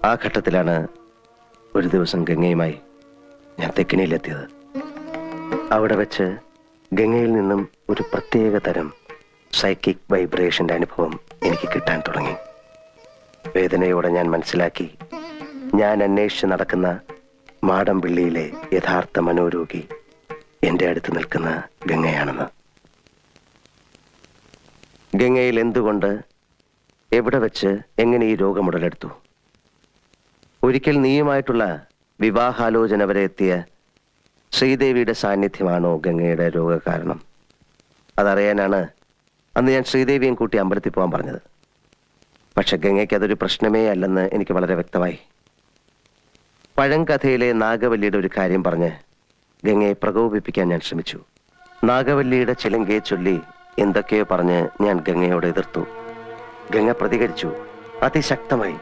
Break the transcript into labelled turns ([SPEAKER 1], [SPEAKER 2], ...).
[SPEAKER 1] ആ ഘട്ടത്തിലാണ് ഒരു ദിവസം ഗംഗയുമായി ഞാൻ തെക്കിനിയിലെത്തിയത്. അവിടെ വെച്ച് ഗംഗയിൽ നിന്നും ഒരു പ്രത്യേക തരം സൈക്കിക് വൈബ്രേഷന്റെ അനുഭവം എനിക്ക് കിട്ടാൻ തുടങ്ങി. വേദനയോടെ ഞാൻ മനസ്സിലാക്കി, ഞാൻ അന്വേഷിച്ച് നടക്കുന്ന മാടമ്പിള്ളിയിലെ യഥാർത്ഥ മനോരോഗി എൻ്റെ അടുത്ത് നിൽക്കുന്ന ഗംഗയാണെന്ന്. ഗംഗയിൽ എന്തുകൊണ്ട്, എവിടെ വെച്ച്, എങ്ങനെ ഈ രോഗം ഉടലെടുത്തു? ഒരിക്കൽ നീയുമായിട്ടുള്ള വിവാഹാലോചന വരെ എത്തിയ ശ്രീദേവിയുടെ സാന്നിധ്യമാണോ ഗംഗയുടെ രോഗകാരണം? അതറിയാനാണ് അന്ന് ഞാൻ ശ്രീദേവിയും കൂട്ടി അമ്പലത്തിൽ പോകാൻ പറഞ്ഞത്. പക്ഷെ ഗംഗയ്ക്ക് അതൊരു പ്രശ്നമേ അല്ലെന്ന് എനിക്ക് വളരെ വ്യക്തമായി. പഴങ്കഥയിലെ നാഗവല്ലിയുടെ ഒരു കാര്യം പറഞ്ഞ് ഗംഗയെ പ്രകോപിപ്പിക്കാൻ ഞാൻ ശ്രമിച്ചു. നാഗവല്ലിയുടെ ചിലങ്കയെ ചൊല്ലി എന്തൊക്കെയോ പറഞ്ഞ് ഞാൻ ഗംഗയോട് എതിർത്തു. ഗംഗ പ്രതികരിച്ചു അതിശക്തമായി.